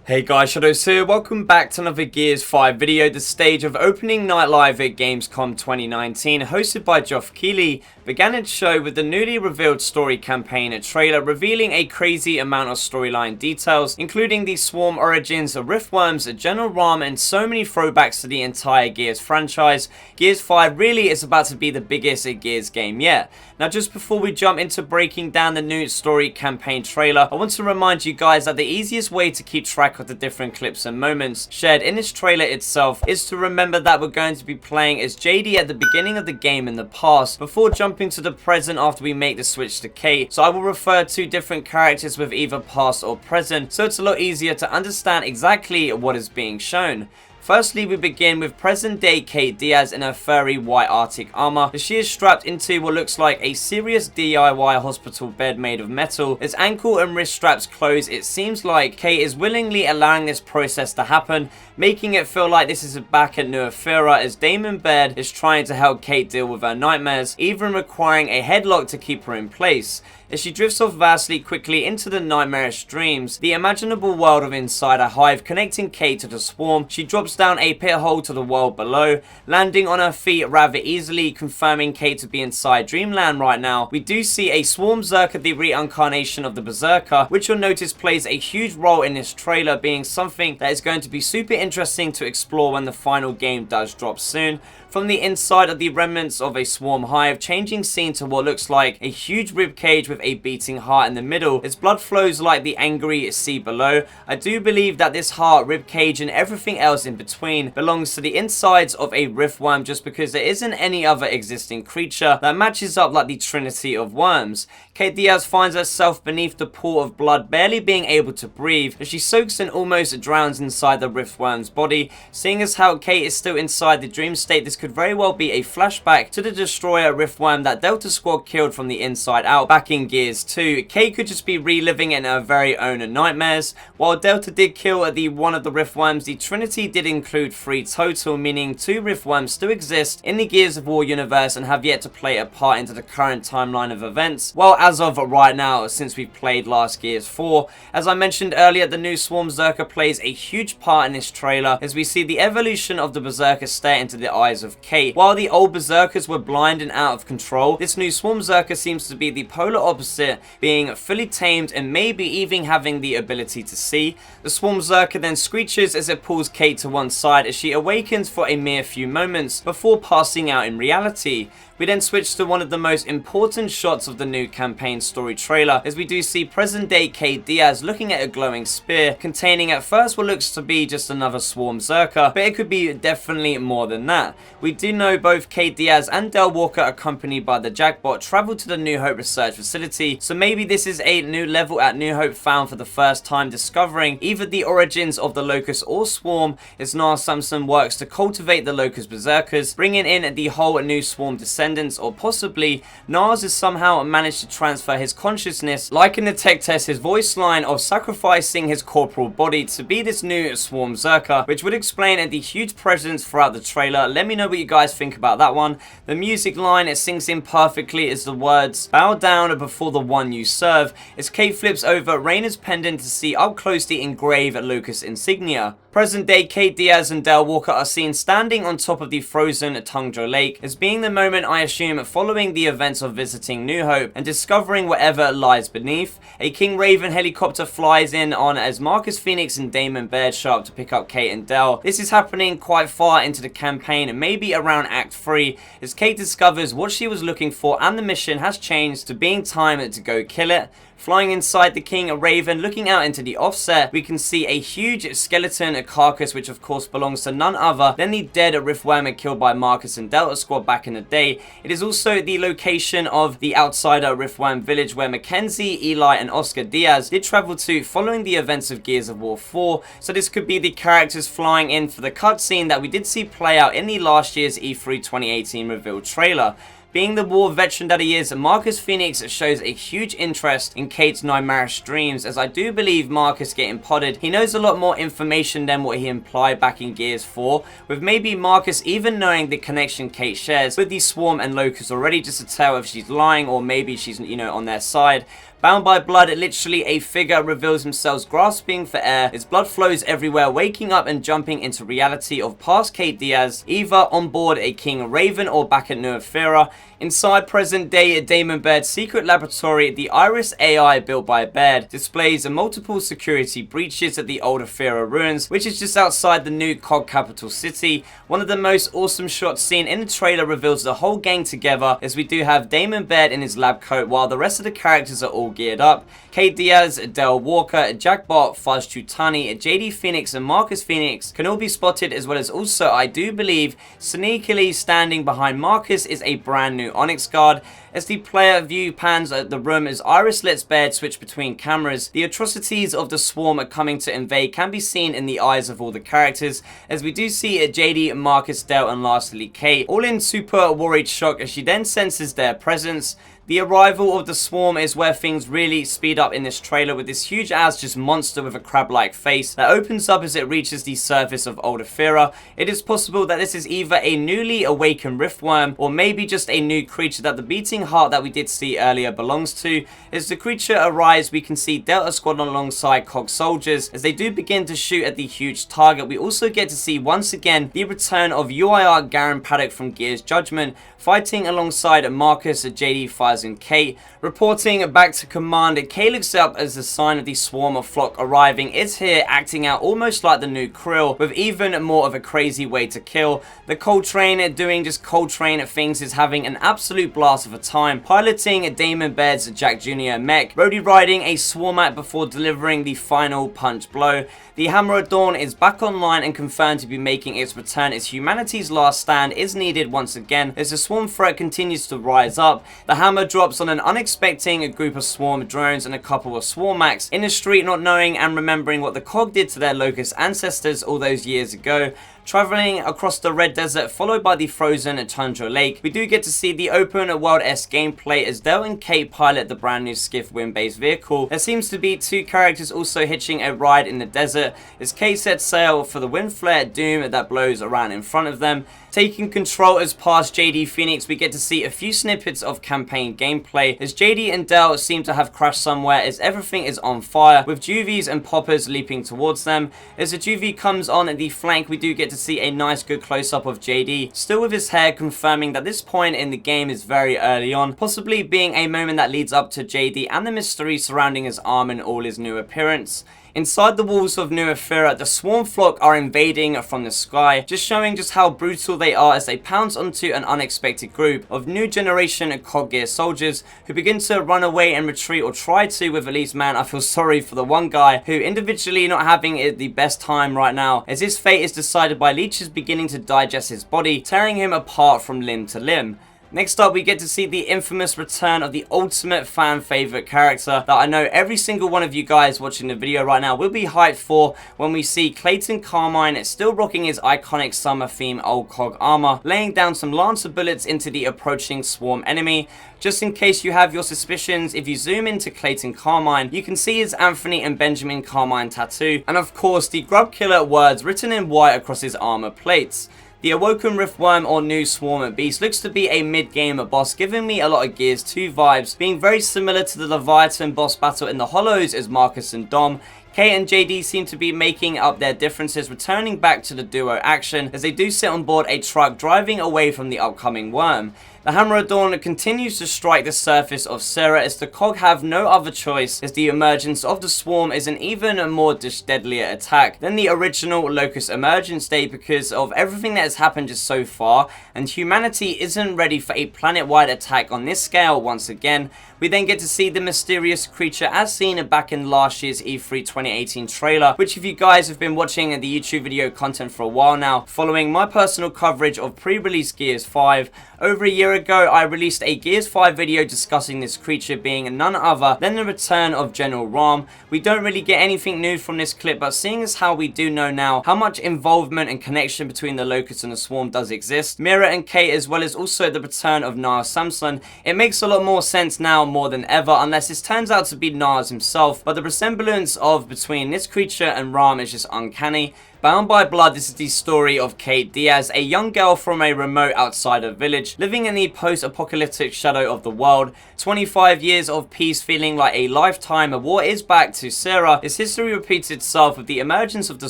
Hey guys, Shadowz here, welcome back to another Gears 5 video. The stage of opening night live at Gamescom 2019, hosted by Geoff Keighley, began its show with the newly revealed story campaign trailer revealing a crazy amount of storyline details, including the Swarm Origins, Riftworms, General RAAM, and so many throwbacks to the entire Gears franchise. Gears 5 really is about to be the biggest Gears game yet. Now, just before we jump into breaking down the new story campaign trailer, I want to remind you guys that the easiest way to keep track of the different clips and moments shared in this trailer itself is to remember that we're going to be playing as JD at the beginning of the game in the past, before jumping to the present after we make the switch to Kate. So I will refer to different characters with either past or present, so it's a lot easier to understand exactly what is being shown. Firstly, we begin with present-day Kate Diaz in her furry white Arctic armor, as she is strapped into what looks like a serious DIY hospital bed made of metal. As ankle and wrist straps close, it seems like Kate is willingly allowing this process to happen, making it feel like this is back at New Ephyra, as Damon Baird is trying to help Kate deal with her nightmares, even requiring a headlock to keep her in place. As she drifts off vastly quickly into the nightmarish dreams, the imaginable world of inside a hive connecting Kate to the swarm, she drops down a pit hole to the world below, landing on her feet rather easily, confirming Kate to be inside Dreamland right now. We do see a Swarm Zerker, the reincarnation of the Berserker, which you'll notice plays a huge role in this trailer, being something that is going to be super interesting to explore when the final game does drop soon. From the inside of the remnants of a swarm hive, changing scene to what looks like a huge rib cage with a beating heart in the middle, as blood flows like the angry sea below. I do believe that this heart, rib cage, and everything else in between belongs to the insides of a riftworm, just because there isn't any other existing creature that matches up like the trinity of worms. Kate Diaz finds herself beneath the pool of blood, barely being able to breathe, as she soaks and almost drowns inside the riftworm's body. Seeing as how Kate is still inside the dream state, this could very well be a flashback to the destroyer riftworm that Delta Squad killed from the inside out back in Gears 2. Kate could just be reliving in her very own nightmares. While Delta did kill one of the riftworms, the Trinity did include 3 total, meaning 2 riftworms still exist in the Gears of War universe and have yet to play a part into the current timeline of events. Well, as of right now, since we played last Gears 4, as I mentioned earlier, the new Swarm Zerker plays a huge part in this trailer, as we see the evolution of the Berserker stare into the eyes of Kate. While the old Berserkers were blind and out of control, this new Swarm Zerker seems to be the polar opposite, being fully tamed and maybe even having the ability to see. The Swarm Zerker then screeches as it pulls Kate to one side as she awakens for a mere few moments before passing out in reality. We then switch to one of the most important shots of the new campaign story trailer, as we do see present day Kate Diaz looking at a glowing spear containing at first what looks to be just another Swarm Zerker, but it could be definitely more than that. We do know both Kate Diaz and Del Walker, accompanied by the Jackbot, traveled to the New Hope research facility, so maybe this is a new level at New Hope found for the first time, discovering either the origins of the Locust or Swarm, as Nar Samson works to cultivate the Locust Berserkers, bringing in the whole new Swarm descendants, or possibly Nars has somehow managed to transfer his consciousness, like in the tech test, his voice line of sacrificing his corporal body to be this new Swarm Zerker, which would explain the huge presence throughout the trailer. Let me know what you guys think about that one. The music line, it sinks in perfectly as the words "bow down before the one you serve," as Kate flips over Rayna's pendant to see up close the engraved Locust insignia. Present day Kate Diaz and Del Walker are seen standing on top of the frozen Tundra Lake, as being the moment, I assume, following the events of visiting New Hope and discovering whatever lies beneath. A King Raven helicopter flies in on as Marcus Phoenix and Damon Baird show up to pick up Kate and Del. This is happening quite far into the campaign, maybe around Act 3, as Kate discovers what she was looking for and the mission has changed to being time to go kill it. Flying inside the King Raven, looking out into the offset, we can see a huge skeleton carcass, which of course belongs to none other than the dead Riftworm killed by Marcus and Delta Squad back in the day. It is also the location of the outsider Riftworm village where Mackenzie, Eli, and Oscar Diaz did travel to following the events of Gears of War 4. So this could be the characters flying in for the cutscene that we did see play out in the last year's E3 2018 reveal trailer. Being the war veteran that he is, Marcus Phoenix shows a huge interest in Kate's nightmarish dreams, as I do believe Marcus getting podded, he knows a lot more information than what he implied back in Gears 4, with maybe Marcus even knowing the connection Kate shares with the Swarm and Locust already, just to tell if she's lying or maybe she's, on their side. Bound by blood, literally a figure reveals themselves grasping for air. His blood flows everywhere, waking up and jumping into reality of past Kate Diaz, either on board a King Raven or back at New Ephyra. Inside present-day Damon Baird's secret laboratory, the Iris AI built by Baird displays multiple security breaches at the old Ephyra ruins, which is just outside the new COG capital city. One of the most awesome shots seen in the trailer reveals the whole gang together, as we do have Damon Baird in his lab coat while the rest of the characters are all geared up. Kate Diaz, Del Walker, Jack Bott, Fuzz Tutani, JD Phoenix and Marcus Phoenix can all be spotted, as well as also, I do believe, sneakily standing behind Marcus is a brand new Onyx guard. As the player view pans at the room as Iris lets Baird switch between cameras, the atrocities of the swarm are coming to invade can be seen in the eyes of all the characters, as we do see JD, Marcus, Del and lastly Kate all in super worried shock as she then senses their presence. The arrival of the swarm is where things really speed up in this trailer, with this huge ass just monster with a crab-like face that opens up as it reaches the surface of Old Ephyra. It is possible that this is either a newly awakened Riftworm or maybe just a new creature that the beating heart that we did see earlier belongs to. As the creature arrives, we can see Delta Squadron alongside COG soldiers as they do begin to shoot at the huge target. We also get to see once again the return of UIR Garen Paddock from Gears Judgment, fighting alongside Marcus, JD, Fires and Kate. Reporting back to command, Kate looks up as the sign of the swarm of flock arriving is here, acting out almost like the new Krill, with even more of a crazy way to kill. The Coltrane doing just Coltrane things is having an absolute blast of a time, piloting Damon Baird's Jack Jr. mech, roadie riding a Swarmat before delivering the final punch blow. The Hammer of Dawn is back online and confirmed to be making its return as humanity's last stand is needed once again as the swarm threat continues to rise up. The Hammer drops on an unexpected group of swarm drones and a couple of swarmax in the street, not knowing and remembering what the COG did to their Locust ancestors all those years ago. Traveling across the red desert followed by the frozen tundra lake, we do get to see the open world-esque gameplay as Del and Kate pilot the brand new skiff wind-based vehicle. There seems to be two characters also hitching a ride in the desert as Kate sets sail for the wind flare doom that blows around in front of them. Taking control as past JD Phoenix, we get to see a few snippets of campaign gameplay as JD and Del seem to have crashed somewhere as everything is on fire, with Juvies and Poppers leaping towards them. As the Juvie comes on the flank, we do get to see a nice good close-up of JD, still with his hair, confirming that this point in the game is very early on, possibly being a moment that leads up to JD and the mystery surrounding his arm and all his new appearance. Inside the walls of New Ephyra, the swarm flock are invading from the sky, just showing just how brutal they are as they pounce onto an unexpected group of new generation COG Gear soldiers who begin to run away and retreat, or try to, with at least, man, I feel sorry for the one guy who individually not having it the best time right now, as his fate is decided by leeches beginning to digest his body, tearing him apart from limb to limb. Next up, we get to see the infamous return of the ultimate fan favorite character that I know every single one of you guys watching the video right now will be hyped for when we see Clayton Carmine still rocking his iconic summer theme old COG armor, laying down some lancer bullets into the approaching swarm enemy. Just in case you have your suspicions, if you zoom into Clayton Carmine, you can see his Anthony and Benjamin Carmine tattoo, and of course the Grub Killer words written in white across his armor plates. The Awoken Riftworm or new Swarm Beast looks to be a mid-game boss, giving me a lot of Gears 2 vibes, being very similar to the Leviathan boss battle in the Hollows as Marcus and Dom. Kate and JD seem to be making up their differences, returning back to the duo action as they do sit on board a truck driving away from the upcoming worm. The Hammer of Dawn continues to strike the surface of Sarah as the COG have no other choice, as the emergence of the swarm is an even more deadlier attack than the original Locust emergence day because of everything that has happened just so far, and humanity isn't ready for a planet-wide attack on this scale once again. We then get to see the mysterious creature as seen back in last year's E3 2018 trailer, which if you guys have been watching the YouTube video content for a while now, following my personal coverage of pre-release Gears 5, over a year ago I released a Gears 5 video discussing this creature being none other than the return of General RAAM. We don't really get anything new from this clip, but seeing as how we do know now how much involvement and connection between the Locust and the Swarm does exist, Mira and Kate, as well as also the return of Niall Samson, it makes a lot more sense now more than ever, unless this turns out to be Niall himself, but the resemblance of between this creature and RAAM is just uncanny. Bound by Blood, this is the story of Kate Diaz, a young girl from a remote outsider village, living in the post-apocalyptic shadow of the world. 25 years of peace feeling like a lifetime, a war is back to Sarah. Its history repeats itself with the emergence of the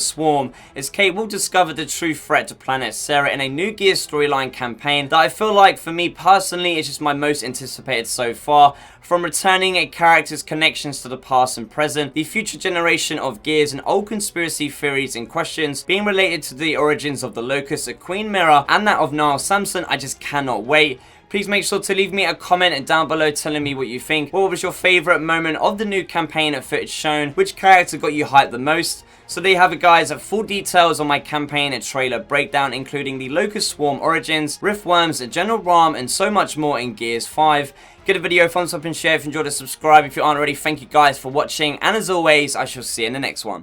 Swarm, as Kate will discover the true threat to planet Sarah in a new Gears storyline campaign that I feel like, for me personally, is just my most anticipated so far. From returning a character's connections to the past and present, the future generation of Gears, and old conspiracy theories and questions being related to the origins of the Locust, a Queen Mirror, and that of Niall Samson, I just cannot wait. Please make sure to leave me a comment down below telling me what you think. What was your favourite moment of the new campaign footage shown? Which character got you hyped the most? So there you have it, guys. Full details on my campaign and trailer breakdown, including the Locust Swarm Origins, Riftworms, General RAAM, and so much more in Gears 5. Give the video a thumbs up and share if you enjoyed it. Subscribe if you aren't already. Thank you guys for watching, and as always, I shall see you in the next one.